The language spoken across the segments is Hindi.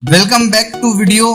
Welcome back to video.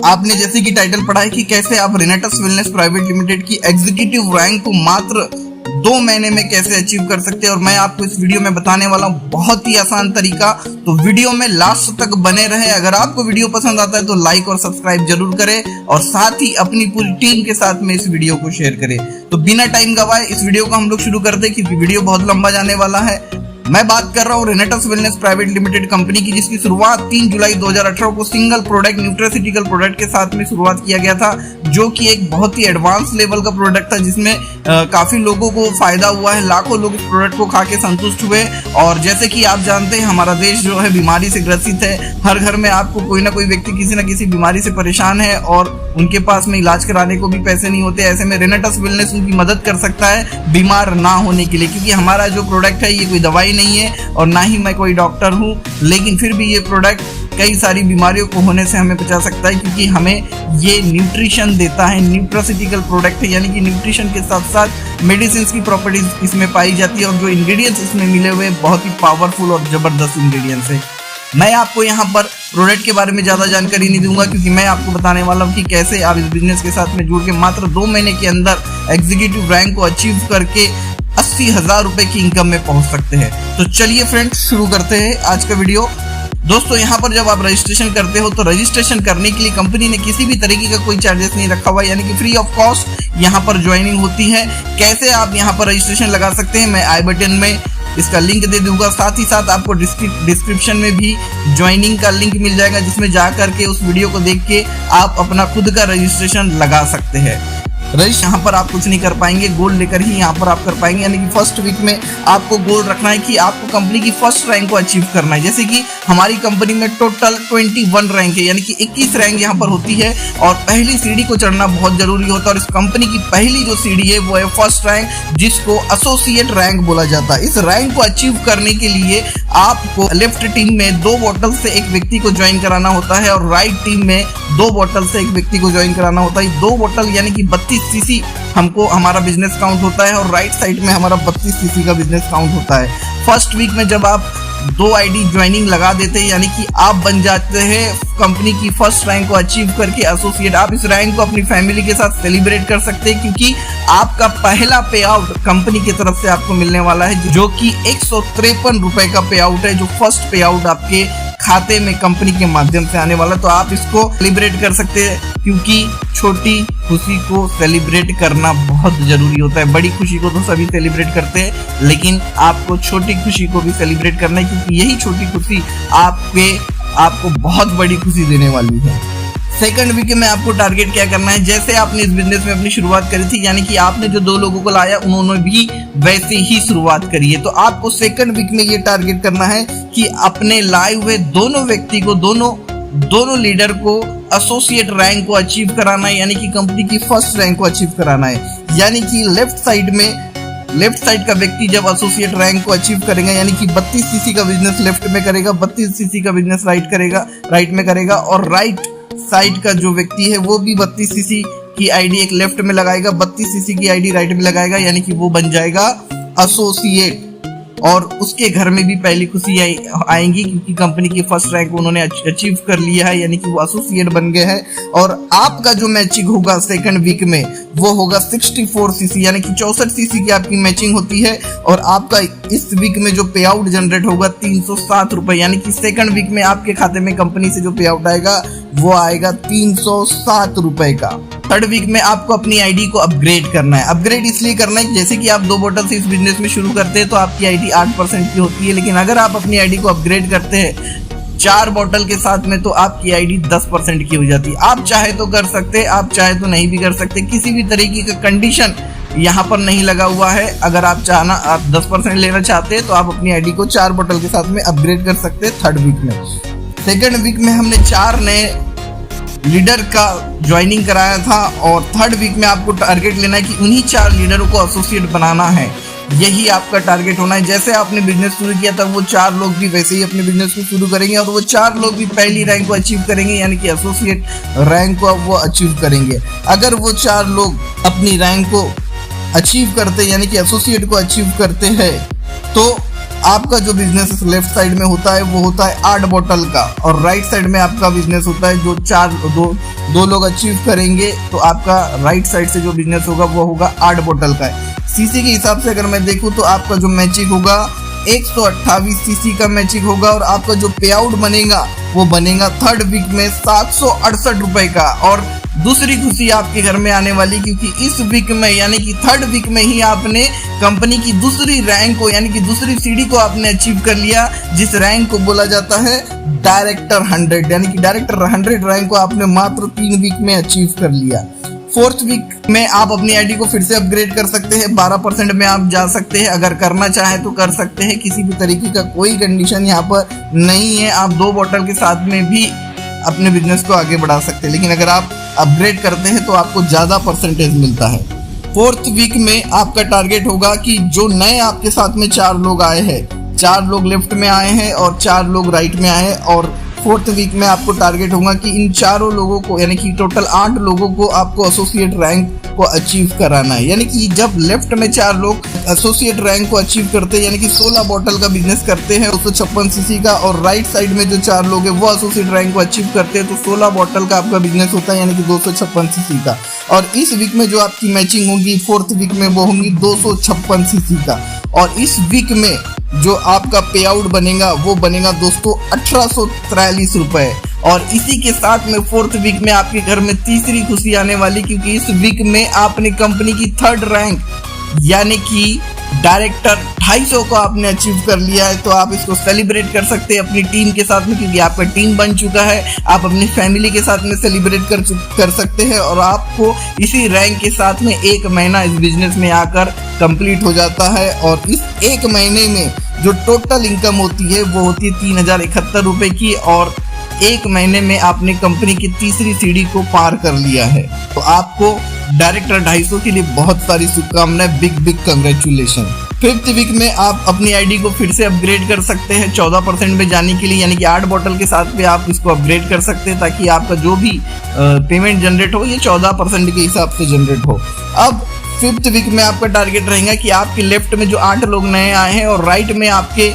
आपने जैसे कि टाइटल पढ़ा है कि कैसे आप रेनेटस वेलनेस प्राइवेट लिमिटेड की एग्जीक्यूटिव रैंक को मात्र 2 महीने में कैसे अचीव कर सकते हैं, और मैं आपको इस वीडियो में बताने वाला हूं बहुत ही आसान तरीका। तो वीडियो में लास्ट तक बने रहे। अगर आपको वीडियो पसंद आता है तो लाइक और सब्सक्राइब जरूर करें, और साथ ही अपनी पूरी टीम के साथ में इस वीडियो को शेयर करें। तो बिना टाइम गवाए इस वीडियो को हम लोग शुरू करते हैं, क्योंकि वीडियो बहुत लंबा जाने वाला है। मैं बात कर रहा हूँ रेनेटस वेलनेस प्राइवेट लिमिटेड कंपनी की, जिसकी शुरुआत 3 जुलाई 2018 को सिंगल प्रोडक्ट न्यूट्रास्यूटिकल प्रोडक्ट के साथ में शुरुआत किया गया था, जो कि एक बहुत ही एडवांस लेवल का प्रोडक्ट था, जिसमें काफी लोगों को फायदा हुआ है। लाखों लोग इस प्रोडक्ट को खा के संतुष्ट हुए। और जैसे कि आप जानते हैं, हमारा देश जो है बीमारी से ग्रसित है। हर घर में आपको कोई ना कोई व्यक्ति किसी न किसी बीमारी से परेशान है, और उनके पास में इलाज कराने को भी पैसे नहीं होते। ऐसे में रेनेटस वेलनेस उनकी मदद कर सकता है बीमार ना होने के लिए, क्योंकि हमारा जो प्रोडक्ट है ये कोई दवाई नहीं है, और ना ही मैं कोई डॉक्टर हूँ, लेकिन फिर भी ये प्रोडक्ट कई सारी बीमारियों को होने से हमें बचा सकता है, क्योंकि हमें ये न्यूट्रिशन देता है। न्यूट्रास्यूटिकल प्रोडक्ट है, यानी कि न्यूट्रिशन के साथ साथ मेडिसिन की प्रॉपर्टीज इसमें पाई जाती है, और जो इंग्रेडिएंट्स इसमें मिले हुए बहुत ही पावरफुल और जबरदस्त इंग्रेडिएंट्स है। मैं आपको यहाँ पर प्रोडक्ट के बारे में ज़्यादा जानकारी नहीं दूंगा, क्योंकि मैं आपको बताने वाला हूँ कि कैसे आप इस बिजनेस के साथ में जुड़ के मात्र 2 महीने के अंदर एग्जीक्यूटिव रैंक को अचीव करके 80,000 रुपए की इनकम में पहुंच सकते हैं। तो चलिए फ्रेंड्स, शुरू करते हैं आज का वीडियो। दोस्तों, यहाँ पर जब आप रजिस्ट्रेशन करते हो तो रजिस्ट्रेशन करने के लिए कंपनी ने किसी भी तरीके का कोई चार्जेस नहीं रखा हुआ, यानी कि फ्री ऑफ कॉस्ट यहाँ पर ज्वाइनिंग होती है। कैसे आप यहाँ पर रजिस्ट्रेशन लगा सकते हैं, मैं आई बटन में इसका लिंक दे दूंगा। साथ ही साथ आपको डिस्क्रिप्शन में भी ज्वाइनिंग का लिंक मिल जाएगा, जिसमें जा करके उस वीडियो को देख के आप अपना खुद का रजिस्ट्रेशन लगा सकते हैं। रजिस्ट्रेशन यहाँ पर आप कुछ नहीं कर पाएंगे, गोल लेकर ही यहाँ पर आप कर पाएंगे। यानी कि फर्स्ट वीक में आपको गोल रखना है कि आपको कंपनी की फर्स्ट रैंक को अचीव करना है। जैसे कि हमारी कंपनी में टोटल 21 रैंक है, यानी कि 21 रैंक यहाँ पर होती है, और पहली सीढ़ी को चढ़ना बहुत जरूरी होता है। और इस कंपनी की पहली जो सीढ़ी है वो है फर्स्ट रैंक, जिसको एसोसिएट रैंक बोला जाता है। इस रैंक को अचीव करने के लिए आपको लेफ्ट टीम में 2 बॉटल से एक व्यक्ति को ज्वाइन कराना होता है, और राइट टीम में 2 बॉटल से एक व्यक्ति को ज्वाइन कराना होता है। 2 बॉटल यानी कि 32 सीसी हमको हमारा बिजनेस काउंट होता है, और राइट साइड में हमारा 32 सीसी का बिजनेस काउंट होता है। फर्स्ट वीक में जब आप 2 आईडी ज्वाइनिंग लगा देते हैं, यानी कि आप बन जाते हैं कंपनी की फर्स्ट रैंक को अचीव करके एसोसिएट। आप इस रैंक को अपनी फैमिली के साथ सेलिब्रेट कर सकते हैं, क्योंकि आपका पहला पे आउट कंपनी की तरफ से आपको मिलने वाला है, जो कि 153 रुपए का पे आउट है, जो फर्स्ट पे आउट आपके खाते में कंपनी के माध्यम से आने वाला। तो आप इसको सेलिब्रेट कर सकते हैं, क्योंकि छोटी खुशी को सेलिब्रेट करना बहुत जरूरी होता है। बड़ी खुशी को तो सभी सेलिब्रेट करते हैं, लेकिन आपको छोटी खुशी को भी सेलिब्रेट करना है, क्योंकि यही छोटी खुशी आपको बहुत बड़ी खुशी देने वाली है। सेकंड वीक में आपको टारगेट क्या करना है, जैसे आपने इस बिजनेस में अपनी शुरुआत करी थी, यानी कि आपने जो 2 लोगों को लाया उन्होंने भी वैसे ही शुरुआत करी है। तो आपको सेकंड वीक में ये टारगेट करना है कि अपने लाए हुए दोनों व्यक्ति को, दोनों लीडर को एसोसिएट रैंक को अचीव कराना है, यानी कि कंपनी की फर्स्ट रैंक को अचीव कराना है। यानी कि लेफ्ट साइड का व्यक्ति जब एसोसिएट रैंक को अचीव करेगा, यानी कि 32 सीसी का बिजनेस लेफ्ट में करेगा, 32 सीसी का बिजनेस राइट में करेगा, और राइट साइड का जो व्यक्ति है वो भी 32 सीसी की आईडी एक लेफ्ट में लगाएगा, 32 सीसी की आईडी राइट में लगाएगा, यानी कि वो बन जाएगा एसोसिएट। और उसके घर में भी पहली खुशी आएंगी, क्योंकि कंपनी की फर्स्ट रैंक उन्होंने अचीव कर लिया है, यानी कि वो एसोसिएट बन गए हैं। और आपका जो मैचिंग होगा सेकंड वीक में वो होगा 64 सीसी, यानी कि 64 सीसी की आपकी मैचिंग होती है। और आपका इस वीक में जो पे आउट जनरेट होगा 307 रुपए, यानी कि सेकंड वीक में आपके खाते में कंपनी से जो पे आउट आएगा वो आएगा 307 रुपए का। थर्ड वीक में आपको अपनी आईडी को अपग्रेड करना है। अपग्रेड इसलिए करना है, जैसे कि आप 2 बॉटल से इस बिजनेस में शुरू करते हैं तो आपकी आईडी 8% की होती है, लेकिन अगर आप अपनी आईडी को अपग्रेड करते हैं 4 बॉटल के साथ में, तो आपकी आईडी 10% की हो जाती है। आप चाहे तो कर सकते, आप चाहे तो नहीं भी कर सकते। किसी भी तरीके का कंडीशन यहाँ पर नहीं लगा हुआ है। अगर आप 10% लेना चाहते हैं तो आप अपनी आईडी को 4 बॉटल के साथ में अपग्रेड कर सकते हैं थर्ड वीक में। सेकेंड वीक में हमने 4 नए लीडर का ज्वाइनिंग कराया था, और थर्ड वीक में आपको टारगेट लेना है कि उन्हीं 4 लीडरों को एसोसिएट बनाना है। यही आपका टारगेट होना है। जैसे आपने बिजनेस शुरू किया था, वो 4 लोग भी वैसे ही अपने बिजनेस को शुरू करेंगे, और वो 4 लोग भी पहली रैंक को अचीव करेंगे, यानी कि एसोसिएट रैंक को वो अचीव करेंगे। अगर वो 4 लोग अपनी रैंक को अचीव करते, यानी कि एसोसिएट को अचीव करते हैं, तो आपका जो बिजनेस लेफ्ट साइड में होता है वो होता है 8 बोतल का, और राइट साइड में आपका बिजनेस होता है जो दो लोग अचीव करेंगे तो आपका राइट साइड से जो बिजनेस होगा वो होगा 8 बोतल का है। सीसी के हिसाब से अगर मैं देखूं तो आपका जो मैचिंग होगा 128 सीसी का मैचिंग होगा, और आपका जो पे आउट बनेगा वो बनेगा थर्ड वीक में 768 रुपए का। और दूसरी खुशी आपके घर में आने वाली, क्योंकि इस वीक में यानी कि थर्ड वीक में ही आपने कंपनी की दूसरी रैंक को यानी कि दूसरी सीढ़ी को आपने अचीव कर लिया, जिस रैंक को बोला जाता है डायरेक्टर 100, यानी कि डायरेक्टर 100 रैंक को आपने मात्र 3 वीक में अचीव कर लिया। फोर्थ वीक में आप अपनी आईडी को फिर से अपग्रेड कर सकते हैं, 12% में आप जा सकते हैं, अगर करना चाहें तो कर सकते हैं, किसी भी तरीके का कोई कंडीशन यहाँ पर नहीं है। आप 2 बोतल के साथ में भी अपने बिजनेस को आगे बढ़ा सकते हैं, लेकिन अगर आप अपग्रेड करते हैं तो आपको ज़्यादा परसेंटेज मिलता है। फोर्थ वीक में आपका टारगेट होगा कि जो नए आपके साथ में 4 लोग आए हैं, 4 लोग लेफ्ट में आए हैं और 4 लोग राइट में आए हैं, और फोर्थ वीक में आपको टारगेट होगा कि इन चारों लोगों को यानी कि टोटल 8 लोगों को आपको एसोसिएट रैंक को अचीव कराना है। यानी कि जब लेफ्ट में 4 लोग एसोसिएट रैंक को अचीव करते हैं यानी कि 16 बोतल का बिजनेस करते हैं 256 सीसी का, और राइट साइड में जो 4 लोग हैं वो एसोसिएट रैंक को अचीव करते हैं तो 16 बोतल का आपका बिजनेस होता है यानी कि 256 सीसी का। और इस वीक में जो आपकी मैचिंग होगी फोर्थ वीक में वो होंगी 256 सीसी का, और इस वीक में जो आपका पे आउट बनेगा वो बनेगा दोस्तों 1843 रुपए। और इसी के साथ में फोर्थ वीक में आपके घर में तीसरी खुशी आने वाली, क्योंकि इस वीक में आपने कंपनी की थर्ड रैंक यानी कि डायरेक्टर 250 को आपने अचीव कर लिया है। तो आप इसको सेलिब्रेट कर सकते हैं अपनी टीम के साथ में, क्योंकि आपका टीम बन चुका है। आप अपनी फैमिली के साथ में सेलिब्रेट कर सकते हैं, और आपको इसी रैंक के साथ में 1 महीना इस बिजनेस में आकर कंप्लीट हो जाता है। और इस 1 महीने में जो टोटल इनकम होती है वो होती है 3071 रुपए की, और 1 महीने में आपने कंपनी की तीसरी सीढ़ी को पार कर लिया है। तो आपको डायरेक्टर 250 के लिए बहुत सारी शुभकामनाएं, बिग कंग्रेचुलेशन। फिफ्थ वीक में आप अपनी आईडी को फिर से अपग्रेड कर सकते हैं 14% में जाने के लिए, यानी कि 8 बोतल के साथ में आप इसको अपग्रेड कर सकते हैं ताकि आपका जो भी पेमेंट जनरेट हो ये 14% के हिसाब से जनरेट हो। अब फिफ्थ वीक में आपका टारगेट रहेगा कि आपके लेफ्ट में जो 8 लोग नए आए हैं और राइट में आपके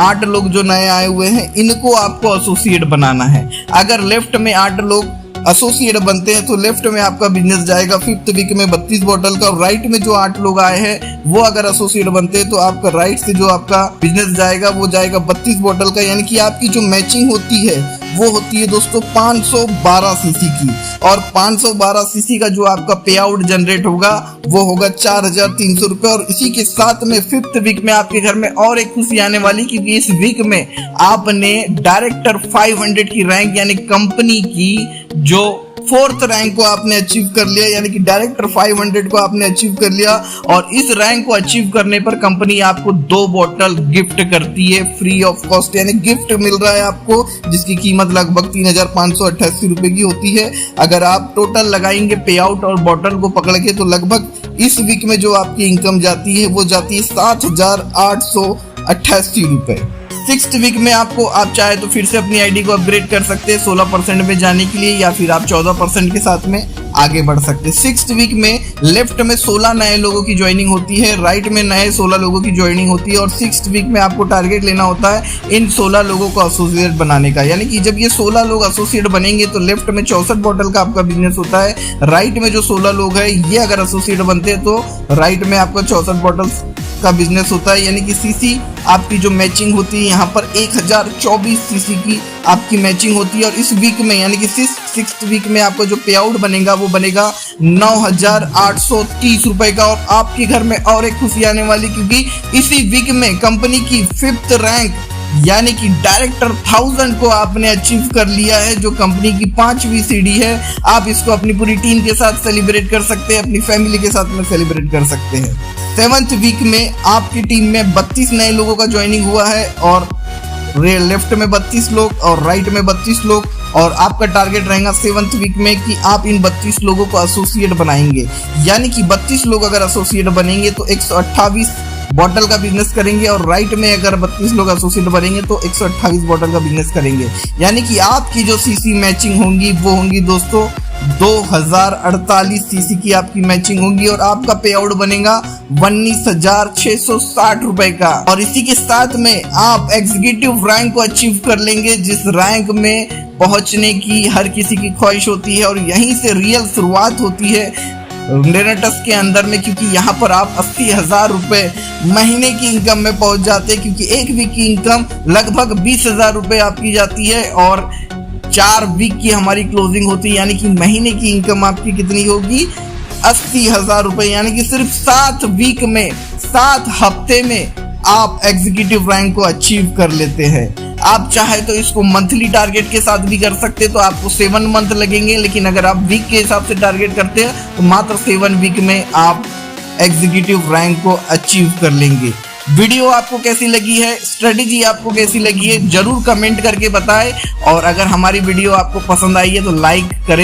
8 लोग जो नए आए हुए हैं इनको आपको एसोसिएट बनाना है। अगर लेफ्ट में 8 लोग एसोसिएट बनते हैं तो लेफ्ट में आपका बिजनेस जाएगा फिफ्थ वीक में 32 बोतल का, और राइट में जो 8 लोग आए हैं वो अगर एसोसिएट बनते हैं तो आपका राइट से जो आपका बिजनेस जाएगा वो जाएगा 32 बोतल का। यानी कि आपकी जो मैचिंग होती है वो होती है दोस्तों 512 सीसी की, और 512 सीसी का जो आपका पे आउट जनरेट होगा वो होगा 4300 रुपए। और इसी के साथ में फिफ्थ वीक में आपके घर में और एक खुशी आने वाली, क्योंकि इस वीक में आपने डायरेक्टर 500 की रैंक यानी कंपनी की जो 4th रैंक को आपने अचीव कर लिया, यानी कि डायरेक्टर 500 को आपने अचीव कर लिया। और इस रैंक को अचीव करने पर कंपनी आपको 2 बोतल गिफ्ट करती है फ्री ऑफ कॉस्ट, यानी गिफ्ट मिल रहा है आपको, जिसकी कीमत लगभग 3588 रुपए की होती है। अगर आप टोटल लगाएंगे पे आउट और बोतल को पकड़ के तो लगभग इस वीक में जो आपकी इनकम जाती है वो जाती है 7888 रुपए। 6th वीक में आपको आप चाहे तो फिर से अपनी आईडी को अपग्रेड कर सकते हैं 16% में जाने के लिए, या फिर आप 14% के साथ में आगे बढ़ सकते हैं। 6th वीक में लेफ्ट में 16 नए लोगों की ज्वाइनिंग होती है, राइट में नए 16 लोगों की ज्वाइनिंग होती है, और 6th वीक में आपको टारगेट लेना होता है इन 16 लोगों को एसोसिएट बनाने का। यानी कि जब ये 16 लोग एसोसिएट बनेंगे तो लेफ्ट में 64 बोतल का आपका बिजनेस होता है, राइट में जो 16 लोग हैं ये अगर एसोसिएट बनते हैं तो राइट में आपका 64 बोतल का बिजनेस होता है। यानी कि सीसी आपकी जो मैचिंग होती है यहाँ पर 1024 सीसी की आपकी मैचिंग होती है। और इस वीक में यानी कि 6th वीक में आपका जो पे आउट बनेगा वो बनेगा 9830 रुपए का। और आपके घर में और एक खुशी आने वाली, क्योंकि इसी वीक में कंपनी की 5th रैंक यानी कि डायरेक्टर 1000 को आपने अचीव कर लिया है, जो कंपनी की 5वीं सीढ़ी है। आप इसको अपनी पूरी टीम के साथ सेलिब्रेट कर सकते हैं, अपनी फैमिली के साथ में सेलिब्रेट कर सकते हैं। 7th वीक में आपकी टीम में 32 नए लोगों का ज्वाइनिंग हुआ है, और लेफ्ट में 32 लोग और राइट में 32 लोग, और आपका टारगेट रहेगा 7th वीक में कि आप इन 32 लोगों को एसोसिएट बनाएंगे। यानी कि 32 लोग अगर एसोसिएट बनेंगे तो 128 बोतल का बिजनेस करेंगे, और राइट में अगर 32 लोग एसोसिएट बनेंगे तो 128 बोतल का बिजनेस करेंगे। यानी कि आपकी जो सीसी मैचिंग होंगी वो होंगी दोस्तों 2048 सीसी की आपकी मैचिंग होगी और आपका पे आउट बनेगा 19,660 रुपए का। और इसी के साथ में आप एग्जीक्यूटिव रैंक को अचीव कर लेंगे, जिस रैंक में पहुंचने की हर किसी की ख्वाहिश होती है और यहीं से रियल शुरुआत होती है रेनेटस के अंदर में, क्योंकि यहाँ पर आप 80,000 रुपए महीने की इनकम में पहुंच जाते हैं, क्योंकि एक वीक की इनकम लगभग 20,000 रुपए आपकी जाती है और 4 वीक की हमारी क्लोजिंग होती है, यानी कि महीने की इनकम आपकी कितनी होगी 80,000 रुपए, यानी कि सिर्फ 7 वीक में 7 हफ्ते में आप एग्जीक्यूटिव रैंक को अचीव कर लेते हैं। आप चाहे तो इसको मंथली टारगेट के साथ भी कर सकते हैं, तो आपको 7 मंथ लगेंगे, लेकिन अगर आप वीक के हिसाब से टारगेट करते हैं तो मात्र 7 वीक में आप एग्जीक्यूटिव रैंक को अचीव कर लेंगे। वीडियो आपको कैसी लगी है, स्ट्रेटेजी आपको कैसी लगी है, जरूर कमेंट करके बताएं। और अगर हमारी वीडियो आपको पसंद आई है तो लाइक करें।